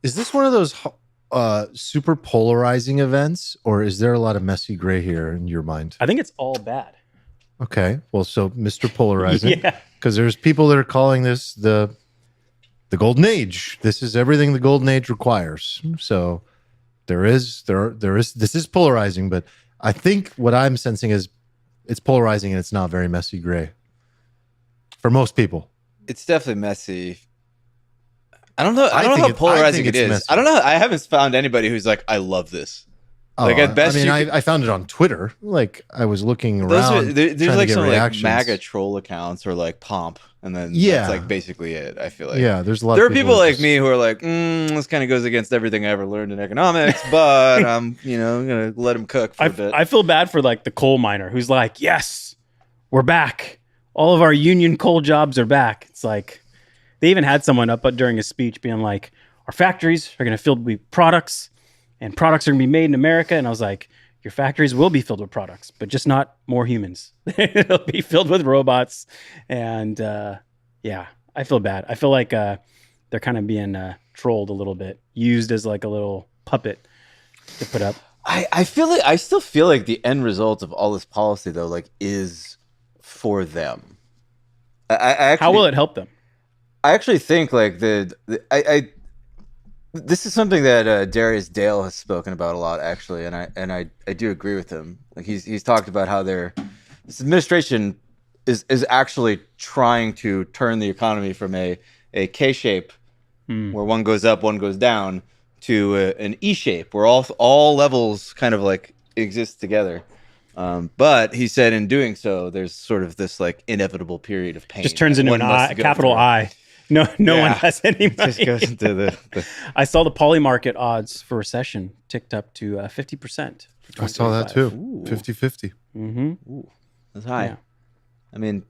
Is this one of those super polarizing events, or is there a lot of messy gray here in your mind? I think it's all bad. Okay, well, so Mr. Polarizing, Yeah. because there's people that are calling this the golden age. This is everything the golden age requires. So there is this is polarizing, but I think what I'm sensing is it's polarizing and it's not very messy gray for most people. It's definitely messy. I don't know how I polarizing think it it's is. messy. I don't know. I haven't found anybody who's like, I love this. Like at best, I found it on Twitter. Like I was looking around. There's trying like to get some reactions. like MAGA troll accounts or like Pomp, and then Yeah. that's like basically it. I feel like There's a lot. There of are people like just- me who are like, this kind of goes against everything I ever learned in economics, but I'm gonna let him cook for a bit. I feel bad for like the coal miner who's like, yes, we're back. All of our union coal jobs are back. It's like they even had someone up during a speech being like, our factories are going to filled with products and products are going to be made in America. And I was like, your factories will be filled with products, but just not more humans. It'll be filled with robots. And yeah, I feel bad. I feel like they're kind of being trolled a little bit, used as like a little puppet to put up. I feel like I still feel like the end result of all this policy though, like, is for them. I actually, how will it help them? I actually think like this is something that Darius Dale has spoken about a lot, actually, and I do agree with him. Like he's talked about how this administration is actually trying to turn the economy from a K shape where one goes up, one goes down, to an E shape where all levels kind of like exist together. But he said in doing so, there's sort of this like inevitable period of pain. Just turns into an I, capital I. No one has any money. Just goes into the I saw the poly market odds for recession ticked up to 50%. I saw that too. Ooh. 50-50. Mm-hmm. Ooh, that's high. Yeah. I mean,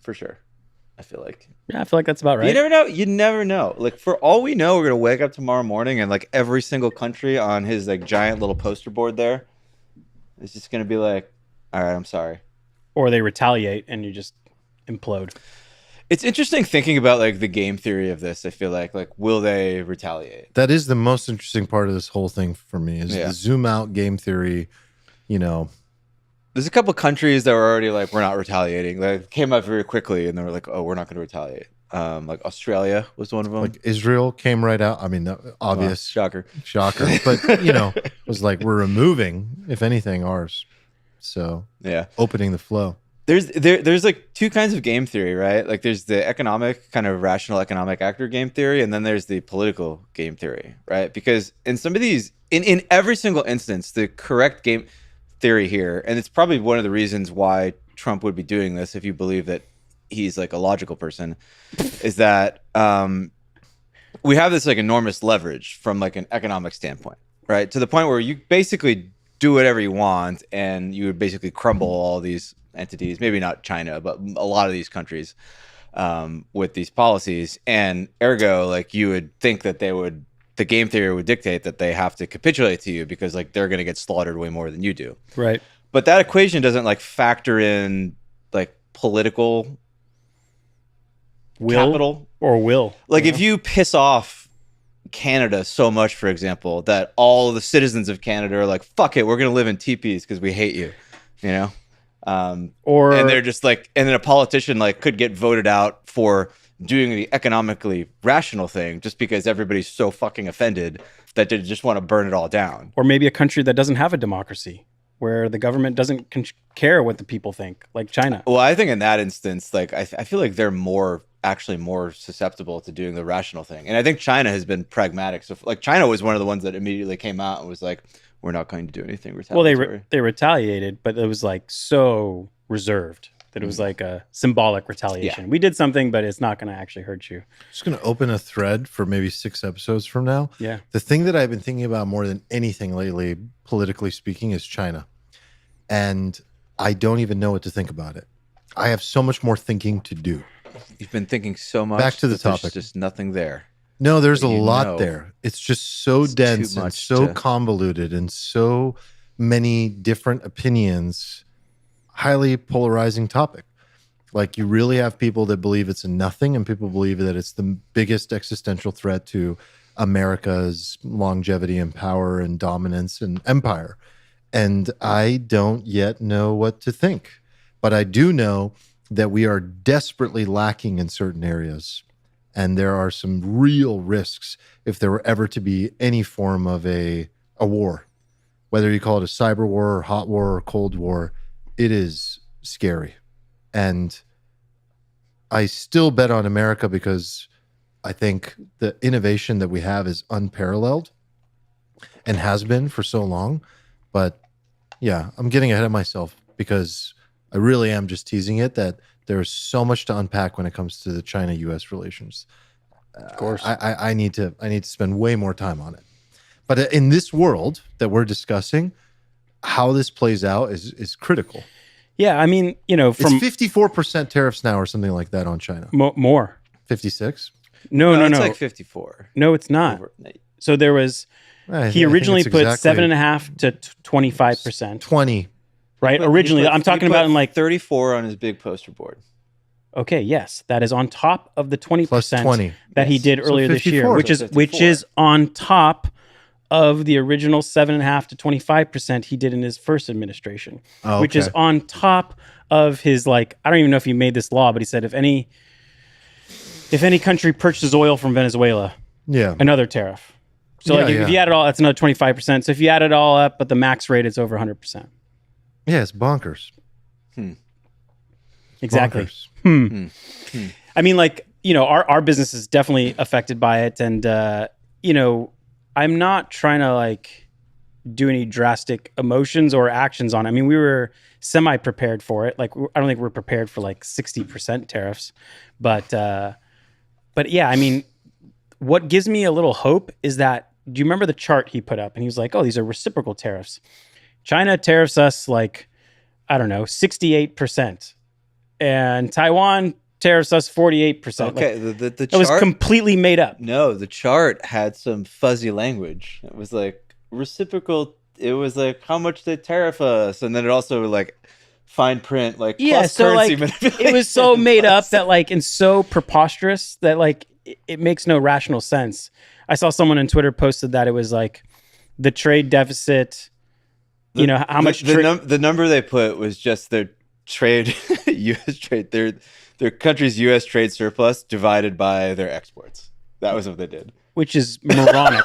for sure. I feel like Yeah, I feel like that's about right. You never know. You never know. Like for all we know, we're gonna wake up tomorrow morning and like every single country on his like giant little poster board there is just gonna be like, all right, I'm sorry. Or they retaliate and you just implode. It's interesting thinking about like the game theory of this. I feel like will they retaliate? That is the most interesting part of this whole thing for me is the zoom out game theory. There's a couple countries that were already like, we're not retaliating. Like came up very quickly and they were like, oh, we're not going to retaliate. Like Australia was one of them. Like Israel came right out. I mean, obvious shocker, but was like, we're removing, if anything, ours. So yeah, opening the flow. There's like two kinds of game theory, right? Like there's the economic kind of rational economic actor game theory, and then there's the political game theory, right? Because in some of these, in every single instance, the correct game theory here, and it's probably one of the reasons why Trump would be doing this if you believe that he's like a logical person, is that we have this like enormous leverage from like an economic standpoint, right? To the point where you basically do whatever you want and you would basically crumble all these entities, maybe not China, but a lot of these countries with these policies. And ergo, like you would think that the game theory would dictate that they have to capitulate to you because like they're going to get slaughtered way more than you do. Right. But that equation doesn't like factor in like political capital or will. Like if you piss off Canada so much, for example, that all the citizens of Canada are like, fuck it, we're going to live in teepees because we hate you, and they're just like, and then a politician like could get voted out for doing the economically rational thing just because everybody's so fucking offended that they just want to burn it all down. Or maybe a country that doesn't have a democracy where the government doesn't care what the people think, like China. Well, I think in that instance, like I feel like they're actually more susceptible to doing the rational thing. And I think China has been pragmatic. So like China was one of the ones that immediately came out and was like, we're not going to do anything retaliatory. Well, they retaliated, but it was like so reserved that it was like a symbolic retaliation. Yeah. We did something, but it's not going to actually hurt you. Just going to open a thread for maybe 6 episodes from now. Yeah. The thing that I've been thinking about more than anything lately, politically speaking, is China. And I don't even know what to think about it. I have so much more thinking to do. You've been thinking so much. Back to the topic. There's just nothing there. No, there's a lot there. It's just so dense and so convoluted and so many different opinions. Highly polarizing topic. Like you really have people that believe it's a nothing and people believe that it's the biggest existential threat to America's longevity and power and dominance and empire. And I don't yet know what to think. But I do know that we are desperately lacking in certain areas. And there are some real risks if there were ever to be any form of a war. Whether you call it a cyber war or hot war or cold war, it is scary. And I still bet on America because I think the innovation that we have is unparalleled and has been for so long. But yeah, I'm getting ahead of myself because I really am just teasing it that there's so much to unpack when it comes to the China-US relations. Of course. I need to spend way more time on it. But in this world that we're discussing, how this plays out is critical. Yeah, I mean, from It's 54% tariffs now or something like that on China. More. 56? No. It's like 54. No, it's not. So there was. He originally put 7.5 to 25%. 20. Right. Originally, I'm talking about in like 34 on his big poster board. Okay, yes, that is on top of the 20% Plus 20. that he did earlier this year, 54. which is on top of the original 7.5 to 25% he did in his first administration, Oh, which is okay. on top of his I don't even know if he made this law, but he said if any country purchases oil from Venezuela, Yeah. another tariff. So Yeah, if you add it all, that's another 25%. So if you add it all up, but the max rate is over 100%. Yeah, it's bonkers. Exactly. Bonkers. I mean, our business is definitely affected by it. And, I'm not trying to do any drastic emotions or actions on it. I mean, we were semi-prepared for it. I don't think we're prepared for 60% tariffs, but yeah, I mean, what gives me a little hope is that, do you remember the chart he put up? And he was like, oh, these are reciprocal tariffs. China tariffs us 68%. And Taiwan tariffs us 48%. Okay, the chart it was completely made up. No, the chart had some fuzzy language. It was reciprocal. It was how much they tariff us, and then it also fine print plus currency manipulation. It was so made up that and so preposterous that it makes no rational sense. I saw someone on Twitter posted that it was the trade deficit. How much the number they put was just their trade, U.S. trade, their country's U.S. trade surplus divided by their exports. That was what they did. Which is moronic.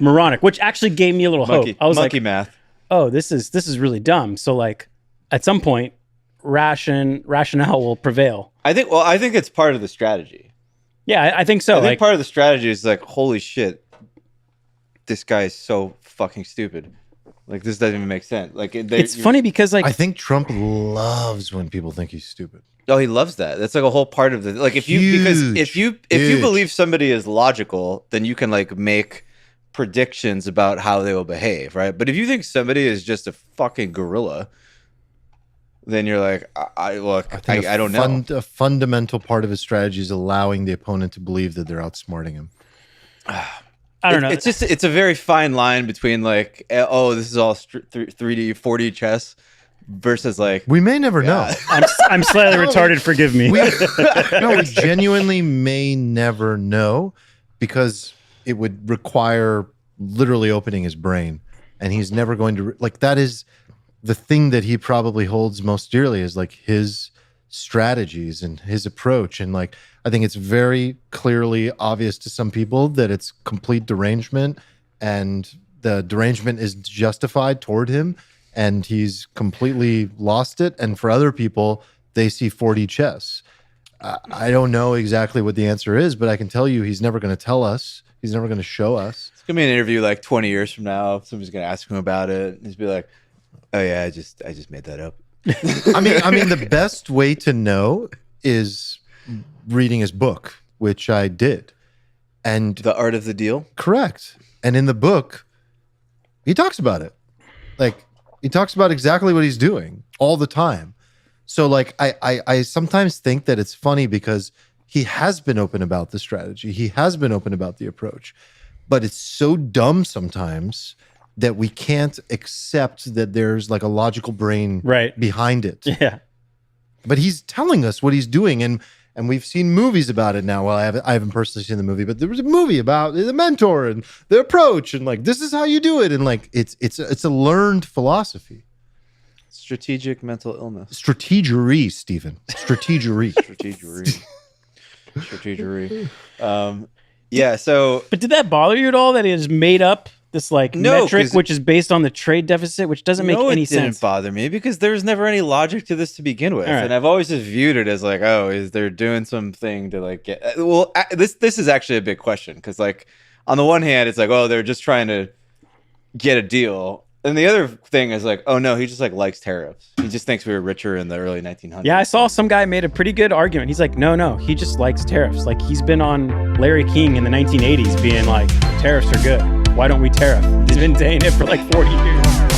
Moronic, which actually gave me a little hope. I was monkey math. Oh, this is really dumb. So at some point, rationale will prevail. I think it's part of the strategy. Yeah, I think so. I think part of the strategy is holy shit, this guy is so fucking stupid. This doesn't even make sense. It's funny because I think Trump loves when people think he's stupid. Oh, he loves that. That's a whole part of the if you believe somebody is logical, then you can make predictions about how they will behave, right? But if you think somebody is just a fucking gorilla, then you're I don't know. A fundamental part of his strategy is allowing the opponent to believe that they're outsmarting him. I don't know. It's a very fine line between this is all 3D 4D chess versus we may never know. I'm slightly retarded. Forgive me. We genuinely may never know because it would require literally opening his brain, and he's never going to that is the thing that he probably holds most dearly is his strategies and his approach. And I think it's very clearly obvious to some people that it's complete derangement, and the derangement is justified toward him, and he's completely lost it. And for other people, they see 4D chess. I don't know exactly what the answer is, but I can tell you he's never going to tell us. He's never going to show us. It's going to be an interview 20 years from now. Somebody's going to ask him about it. And he's be like, oh yeah, I just made that up. I mean, the best way to know is reading his book, which I did. And The Art of the Deal? Correct. And in the book, he talks about it. He talks about exactly what he's doing all the time. So I sometimes think that it's funny because he has been open about the strategy. He has been open about the approach. But it's so dumb sometimes that we can't accept that there's a logical brain right behind it. Yeah. But he's telling us what he's doing. And and we've seen movies about it now. Well, I haven't personally seen the movie, but there was a movie about the mentor and the approach, and like this is how you do it, and like it's a learned philosophy. Strategic mental illness. Strategery, Stephen. Strategery. Strategery. Yeah. So, But did that bother you at all that it is made up this like No, metric 'cause- which is based on the trade deficit, which doesn't make any it didn't sense? bother me because there was never any logic to this to begin with, All right. and I've always just viewed it as like, oh, is they're doing something to like get? Well, this is actually a big question because like on the one hand, it's like, oh, they're just trying to get a deal. And the other thing is like, oh no, he just like likes tariffs. He just thinks we were richer in the early 1900s. Yeah, I saw some guy made a pretty good argument. He's like, no, he just likes tariffs. Like he's been on Larry King in the 1980s being like, tariffs are good. Why don't we tariff? He's been saying it for like 40 years.